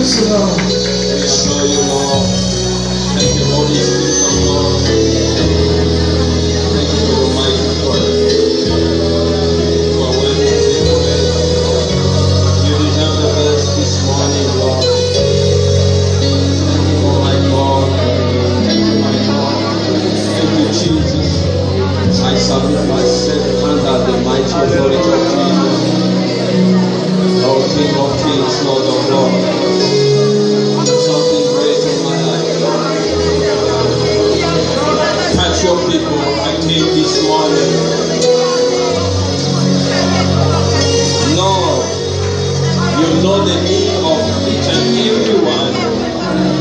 Praise the Lord. We adore you, Lord. Thank you, Holy Spirit of God. Thank you for your mighty word. You are worthy to be praised. You deserve the best this morning, Lord. Thank you, oh my God. Thank you, my God. Thank you, Jesus. I submit myself under the mighty authority of Jesus. Lord, King of Kings, Lord of Lords. Something great in my life, Lord. Touch your people. I came this morning. Lord, you know the need of each and every one.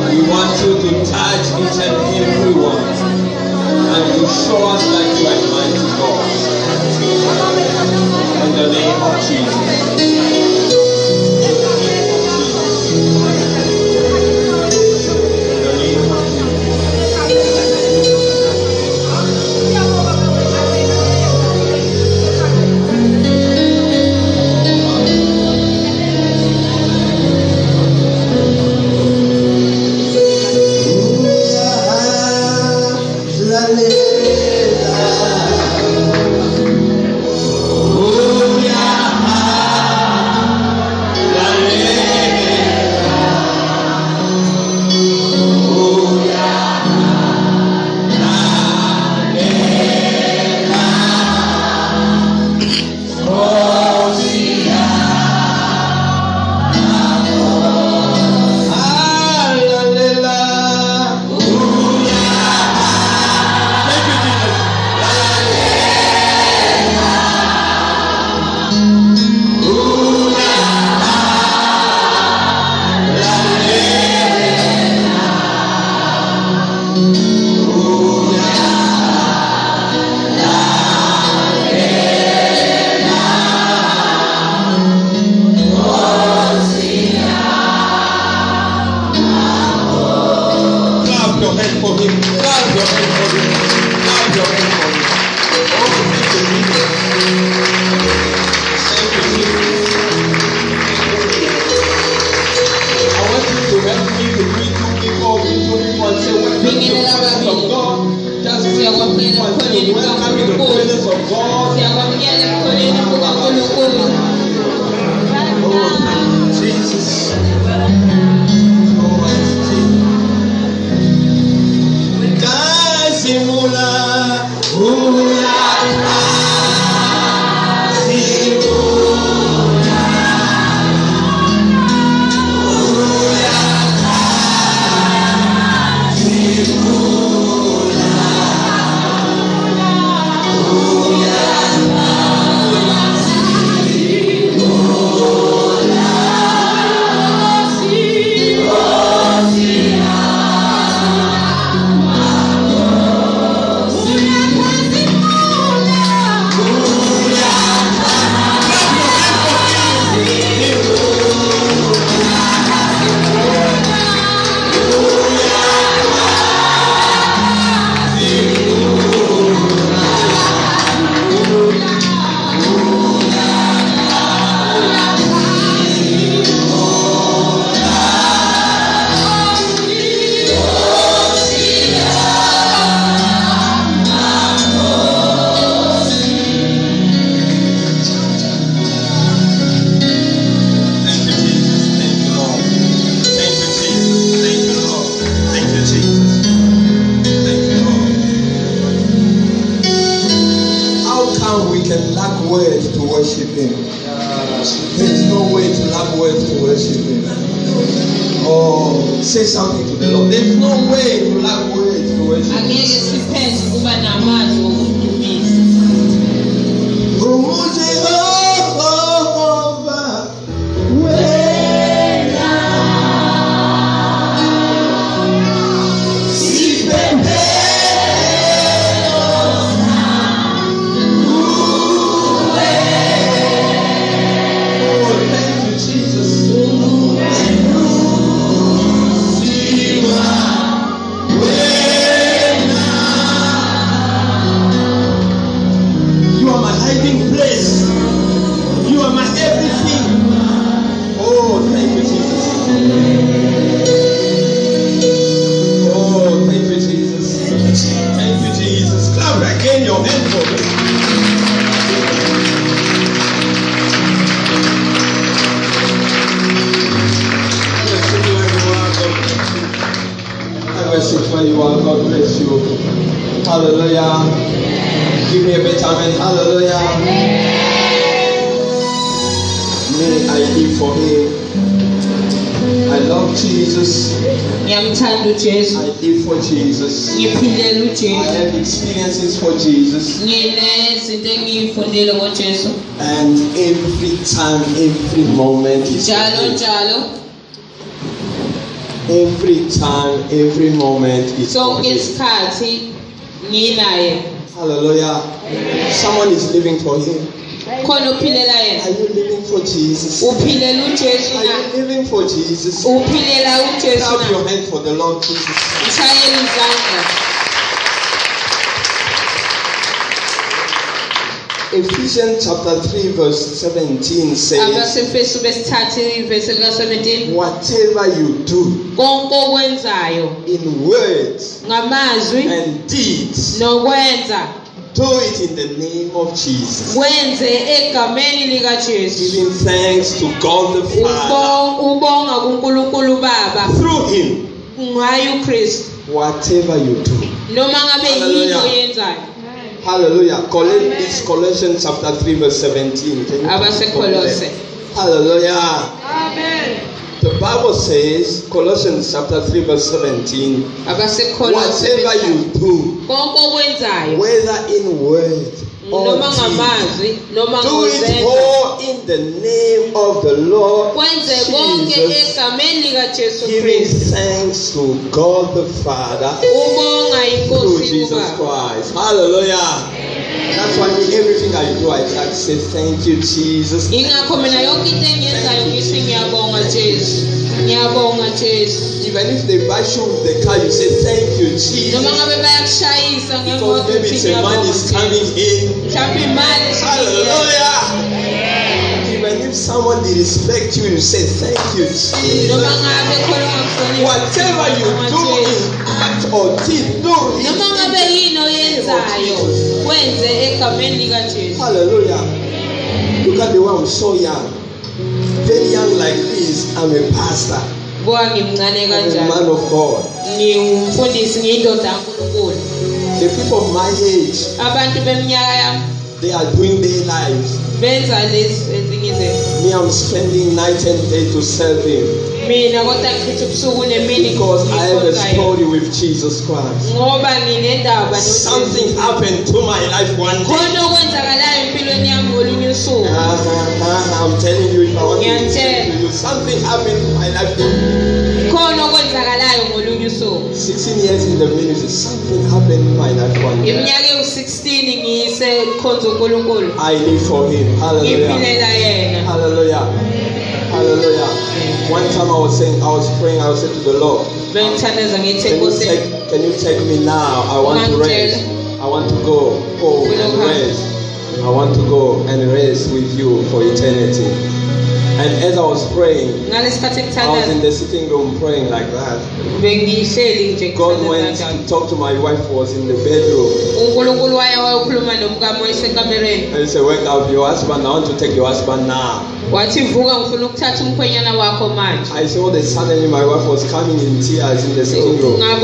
We want you to touch each and every one. And you show us that you are mighty God. In the name of Jesus. Say something to the Lord. There's no way to lack words to worship. your hand for him. Where you are, God bless you. Hallelujah. Give me a better amen. Hallelujah. May I live for him. I love Jesus. I live for Jesus. I have experiences for Jesus. And every time, every moment is every time, every moment is hallelujah. Someone is living for him. Are you living for Jesus? Are you living for Jesus? Clap your hand for the Lord Jesus. Ephesians chapter 3 verse 17 says, whatever you do in words and deeds, do it in the name of Jesus. Giving thanks to God the Father through him. Whatever you do. Hallelujah. Hallelujah. Colossians chapter 3 verse 17. Can you hallelujah. Amen. The Bible says, Colossians chapter 3 verse 17, whatever you do, whether in word or deed, do it all in the name of the Lord Jesus, giving thanks to God the Father through Jesus Christ. Hallelujah. That's why everything I do, I say thank you, Jesus. Even if they buy you with the car, you say thank you, Jesus. Because maybe the man is coming in. Hallelujah. Even if someone disrespect you, you say thank you, Jesus. Whatever you do in act or deed, do it. Hallelujah. Look at the way I'm so young. Very young like this, I'm a pastor. I'm a man of God. The people of my age, they are doing their lives. Me, I'm spending night and day to serve him. Because I have a story with Jesus Christ. Something happened to my life one day. I'm telling you, if I want to tell you, something happened to my life. 16 years in the ministry, something happened in my life one day. I live for him. Hallelujah. Hallelujah. Hallelujah. One time I was praying, I said to the Lord, can you take me now? I want to rest. I want to go home and rest. I want to go and rest with you for eternity. And as I was praying, I was in the sitting room praying like that. God went to talk to my wife who was in the bedroom. And he said, wake up your husband. I want to take your husband now. I saw that suddenly my wife was coming in tears in the sitting room. I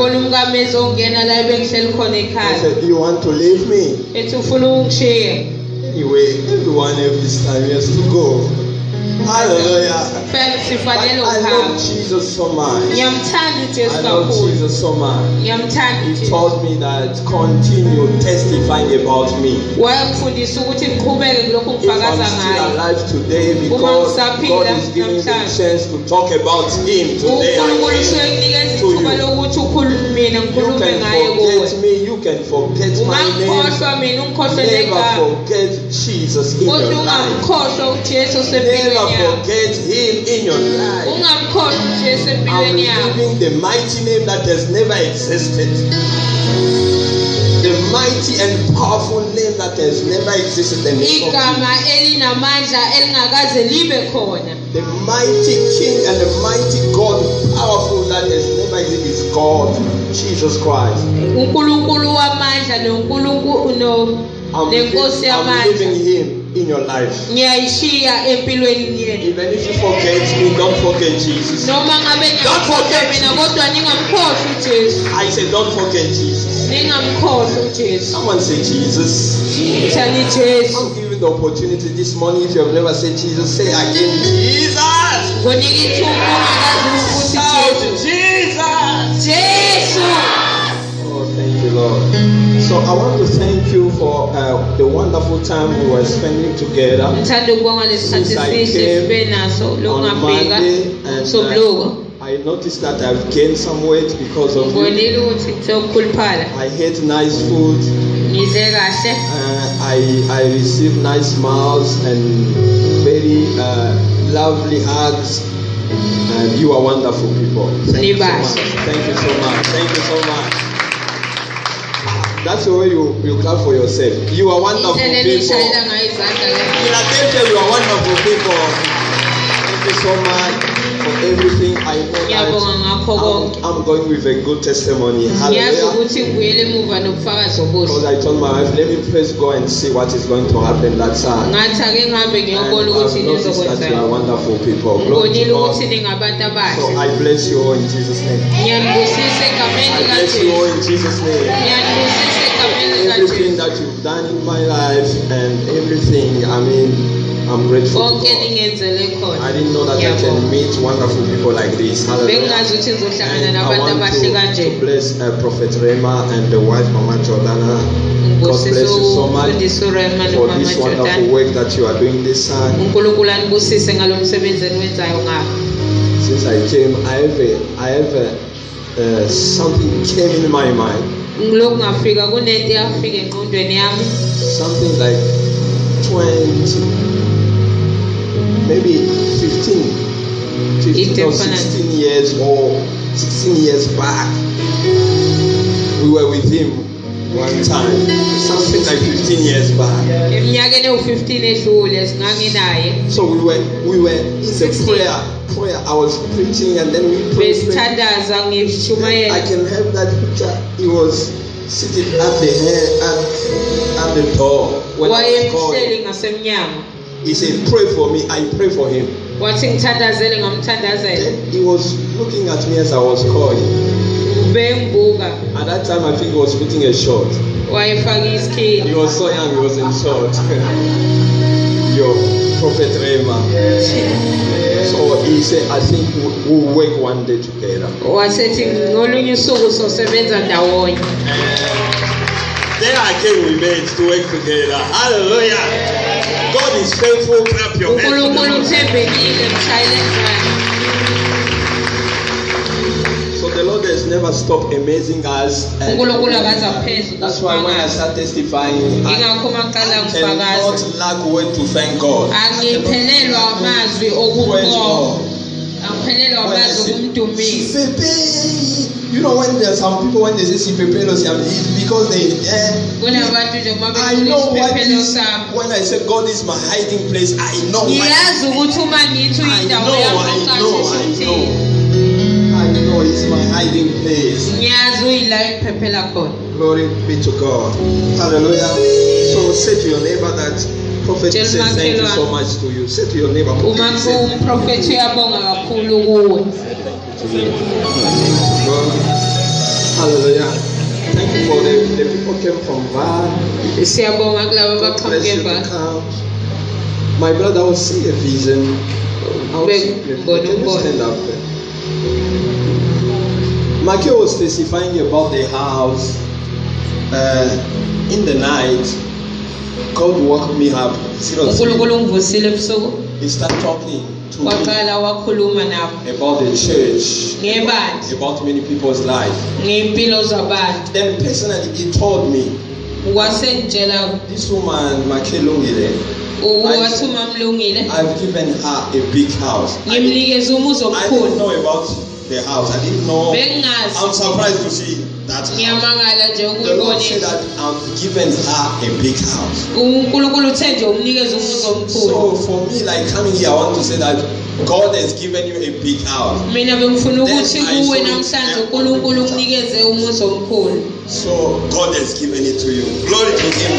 said, do you want to leave me? Anyway, everyone every time has to go. Hallelujah. But I love Jesus so much. I love Jesus so much. He told me that continue testifying about me. If I'm still alive today because God is giving me the chance to talk about him today again to you. You can forget me, you can forget my name. Never forget Jesus in your life. Never forget him in your life. I'm living the mighty name that has never existed. The mighty and powerful name that has never existed. The name of the mighty King and the mighty God, powerful that has never existed, is God, Jesus Christ. I'm leaving Him in your life. Even if you forget me, don't forget Jesus. Don't forget Jesus. I said, don't forget Jesus. Someone say Jesus. I'm giving the opportunity this morning. If you have never said Jesus, say again Jesus. Shout Jesus. Oh, thank you, Lord. So I want to thank you for the wonderful time we were spending together. Since I came on Monday, and I noticed that I've gained some weight because of you. I ate nice food. I received nice smiles and very lovely hugs. And you are wonderful people. Thank you so much. Thank you so much. Thank you so much. That's the way you clap for yourself. You are wonderful people. You are wonderful people. Thank you so much for everything. I know that I'm going with a good testimony. Hallelujah. Because I told my wife, let me first go and see what is going to happen that side. And I've noticed that you are wonderful people. Glory to God. So I bless you all in Jesus' name. I bless you all in Jesus' name. Everything that you've done in my life and everything, I'm grateful to God. I didn't know that I can meet wonderful people like this. Hallelujah. And I want to bless Prophet Rema and the wife Mama Jordana. God bless you so much for this wonderful work that you are doing this side. Since I came, I have something came in my mind. Something like 20, maybe 15 or 16 years or 16 years back. We were with him one time. Something like 15 years back. So we were in the prayer. I was preaching and then we prayed. I can have that picture. He was sitting at the door when I was calling. He said, pray for me. I pray for him. Then he was looking at me as I was calling. At that time, I think he was putting a short. He was so young, he was in short. Your Prophet Rema. So he said, I think we'll work one day together. Then again we made to work together. Hallelujah. God is faithful. Clap your hands. So the Lord has never stopped amazing us. That's why when I start testifying, I cannot lack way to thank God. You know, when there are some people, when they say it's because they I know what is, when I say God is my hiding place, I know what I know it's my hiding place. Glory be to God. Hallelujah. So say to your neighbor that Prophet says thank you so much to you. Say to your neighbor, Prophet, hallelujah. Thank you for the people came from VAR. My brother, I will see a vision. Can you stand up there? Makio was testifying about the house. In the night, God woke me up. He started talking to me about the church, about many people's life. Then personally, he told me, this woman, Makelungile, I've given her a big house. I didn't know about the house. I didn't know. I'm surprised to see that house. The Lord said that I've given her a big house. So for me, like coming here, I want to say that God has given you a big house. So God has given it to you. Glory to Him.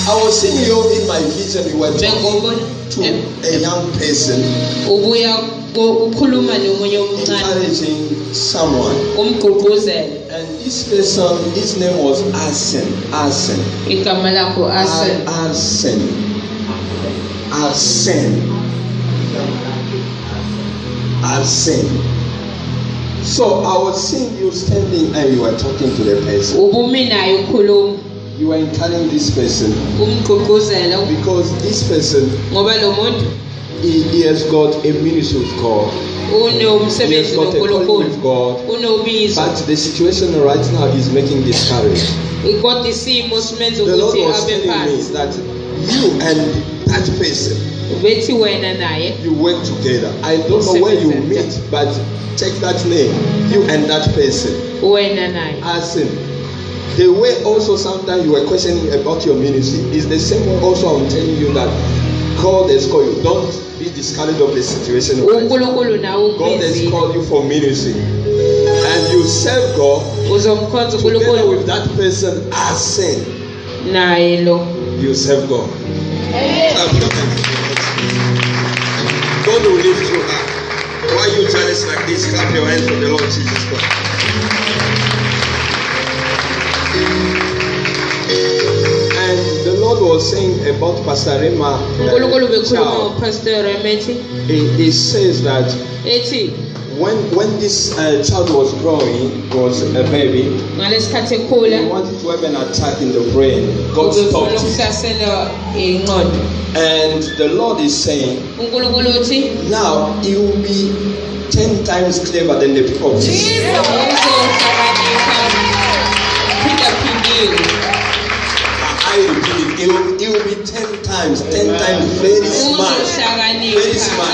I was seeing you in my vision. You were talking to a young person, encouraging someone. And this person, his name was Arsene. Arsene. So I was seeing you standing and you were talking to the person. You were encouraging this person because this person, he has got a ministry with God. He has got a calling with God. But the situation right now is making discouraged. The Lord was telling me that you and that person, you work together. I don't know where you meet, but check that name. You and that person. Arsene. The way also sometimes you were questioning about your ministry is the same way also I'm telling you that God has called you. Don't be discouraged of the situation. God has called you for ministry. And you serve God together with that person Arsene. You serve God. God will lift you up. Why you jealous like this? Clap your hands for the Lord Jesus Christ. And the Lord was saying about Pastor Rema. He says that when this child was growing, was a baby, he wanted to have an attack in the brain. God stopped it. And the Lord is saying, now he will be 10 times clever than the people of Jesus. I repeat it, it will be 10 times very smart. Very smart.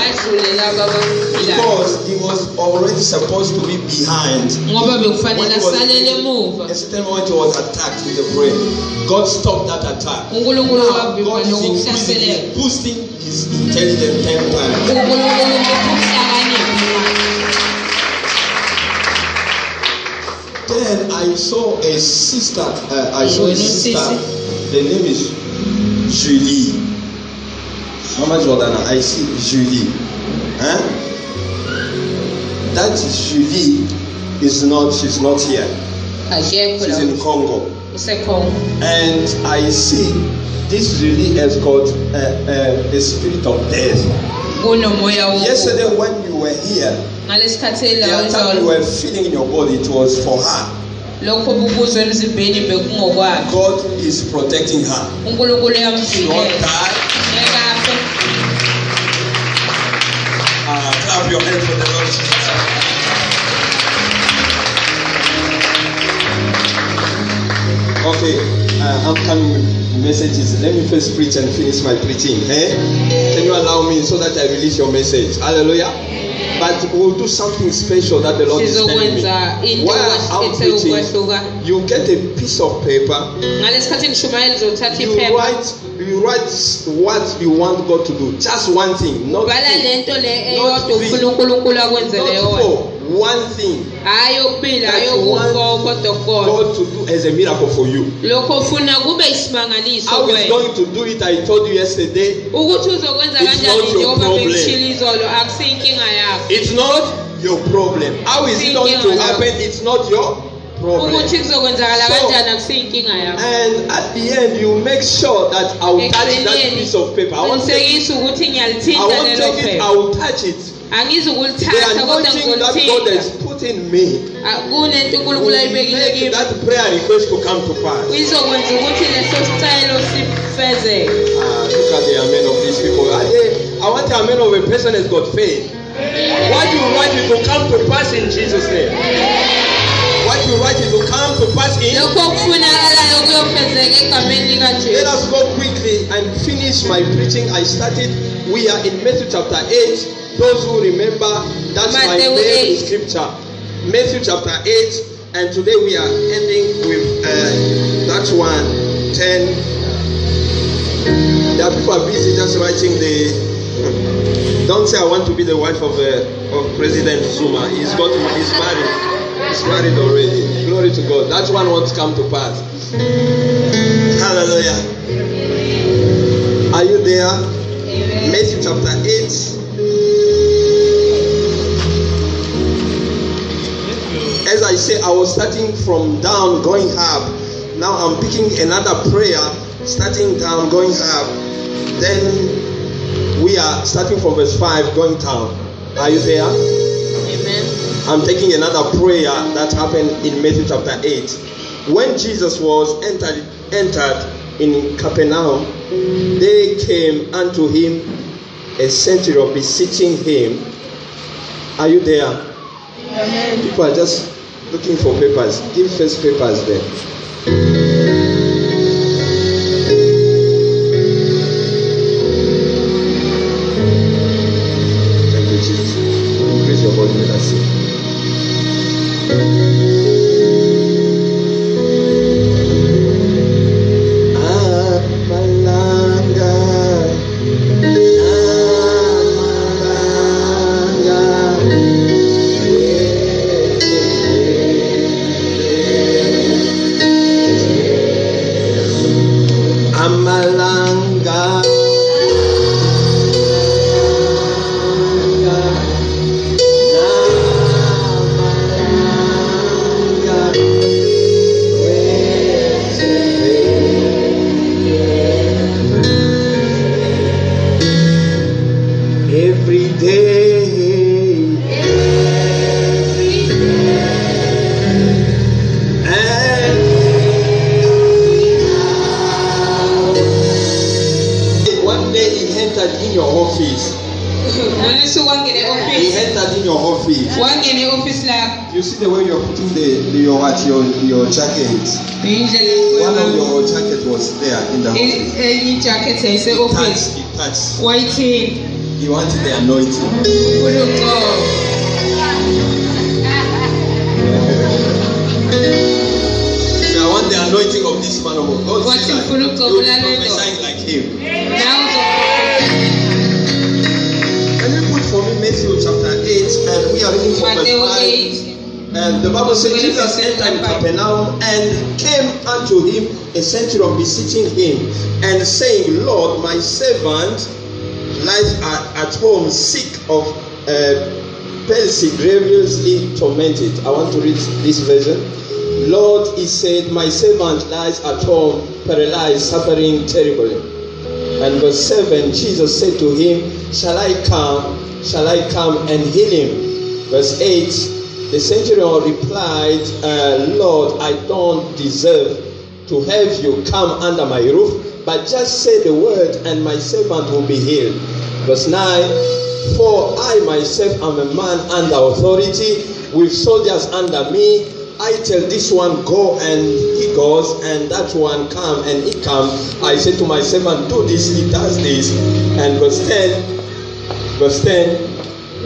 Because he was already supposed to be behind. When a certain moment he was attacked with the brain. God stopped that attack. Now God is boosting his intelligence 10 times. Then I saw a sister. The name is Julie. Mama Jordana, I see Julie. That Julie she's not here. She's in Congo. And I see this Julie has got the spirit of death. Yesterday when you were here, the attack you were feeling in your body, it was for her. God is protecting her. She won't die. Clap your hands for the Lord Jesus. Okay, I'm coming with messages. Let me first preach and finish my preaching. Can you allow me so that I release your message? Hallelujah. But we'll do something special that the Lord is telling me. While I'm preaching, you get a piece of paper. You write what you want God to do. Just one thing. Not three. Not four. One thing that you want God to do as a miracle for you. How He's going to do it, I told you yesterday. It's not your problem. It's not your problem. How is it going to happen? It's not your problem. So, and at the end, you make sure that I will touch that piece of paper. I won't take it. I will touch it. The anointing that God has put in me will make that prayer request to come to pass. Look at the amen of these people. I want the amen of a person has got faith. What you want it to come to pass in Jesus' name. What you want it to come to pass in. Let us go quickly and finish my preaching. We are in Matthew chapter 8. Those who remember That's my main scripture. Matthew chapter 8. And today we are ending with that one, 10. There are people are busy just writing the. Don't say I want to be the wife of President Zuma. He's married. He's married already. Glory to God. That one won't come to pass. Hallelujah. Are you there? Matthew chapter 8. As I say, I was starting from down, going up. Now I'm picking another prayer, starting down, going up. Then we are starting from verse 5, going down. Are you there? Amen. I'm taking another prayer that happened in Matthew chapter 8. When Jesus was entered in Capernaum, they came unto him a centurion beseeching him. Are you there? Amen. People are just looking for papers. Give first papers there. Thank you, Jesus. Increase your volume, let us see. You see the way you're putting your jacket. One of your jacket was there in the office. It touched. You wanted the anointing. So I want the anointing of this man of God. God says you're prophesying like him. Can you put for me Matthew chapter 8 and we are reading from verse 5. And the Bible says Jesus entered Capernaum and came unto him a centurion beseeching him and saying, Lord, my servant lies at home sick of palsy, grievously tormented. I want to read this version. Lord, he said, my servant lies at home paralyzed, suffering terribly. And verse 7, Jesus said to him, Shall I come and heal him? Verse 8, the centurion replied, Lord, I don't deserve to have you come under my roof, but just say the word and my servant will be healed. Verse 9, for I myself am a man under authority, with soldiers under me. I tell this one, go, and he goes, and that one, come, and he comes. I say to my servant, do this, he does this. And verse 10,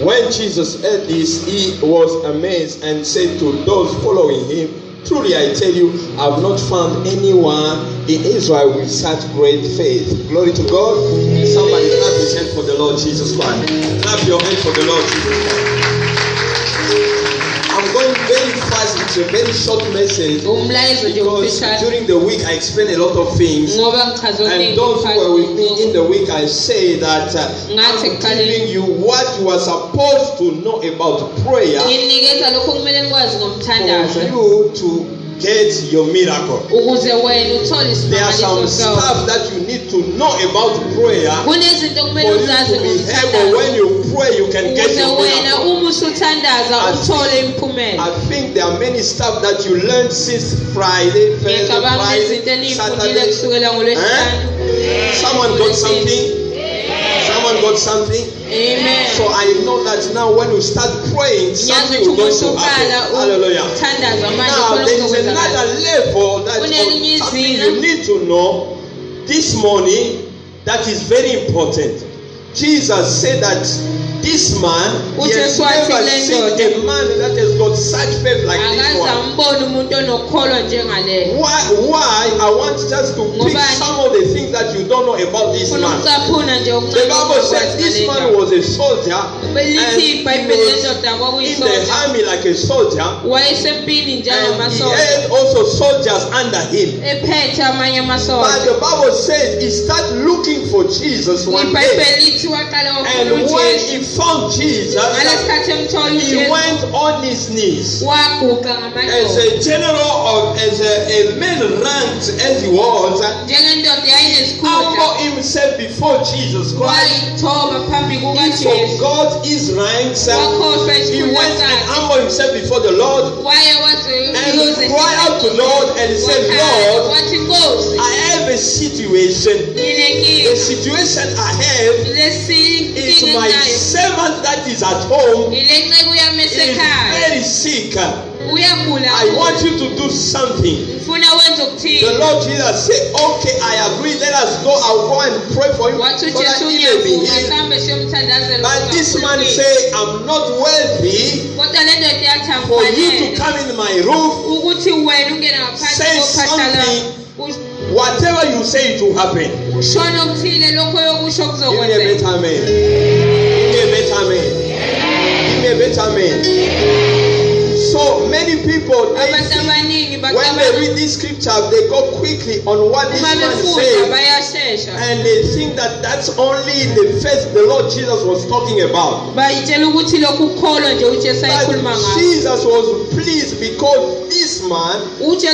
when Jesus heard this, he was amazed and said to those following him, truly I tell you, I have not found anyone in Israel with such great faith. Glory to God. Somebody clap his hand for the Lord Jesus Christ. Clap your hand for the Lord Jesus Christ. I'm going very fast. It's a very short message because during the week I explain a lot of things, and those who were with me in the week, I say that I'm telling you what you are supposed to know about prayer for you to get your miracle. There are some stuff that you need to know about prayer for you to be able, when you pray you can get your miracle. I think there are many stuff that you learned since Friday, Saturday. Someone got something. Someone got something. Amen. So I know that now when you start praying, something will going to happen. Hallelujah. Now there is another level that something you need to know this morning that is very important. Jesus said that this man, he has never seen a man that has got such faith like this one. Why? I want just to pick some of the things that you don't know about this man. The Bible says this man was a soldier and he was in the army like a soldier, and he had also soldiers under him. But the Bible says he started looking for Jesus one day, and when he found Jesus, he went on his knees. As a general, as a man ranked as he was, humble himself before Jesus Christ. He forgot his ranks. He went and humbled himself before the Lord and cried out to the Lord and said, Lord, I have a situation. The situation I have is my servant that is at home is very sick. I want you to do something. The Lord Jesus said, okay, I agree. Let us go. I'll go and pray for him so that he may be healed. But this man said, I'm not worthy for you to come in my roof, say something. Whatever you say, it will happen. Give me a better amen. Give me a better amen. Give me a better amen. So many people, when they read this scripture, they go quickly on what this man says, and they think that that's only the faith the Lord Jesus was talking about. But Jesus was pleased because this man, the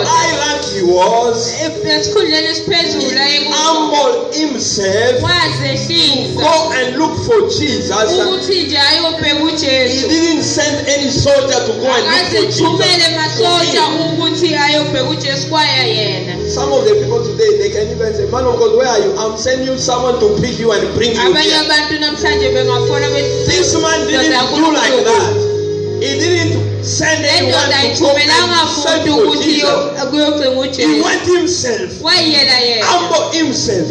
high rank he was, he humbled himself to go and look for Jesus. He didn't send any soldier to go and look for Jesus. Some of the people today, they can even say, man of God, where are you? I'm sending you someone to pick you and bring you here. This man didn't do like that. He didn't send anyone to go and search for Jesus. He went himself, humbled himself.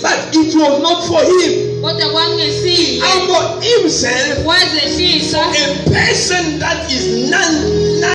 But it was not for him. He humbled himself for a person that is none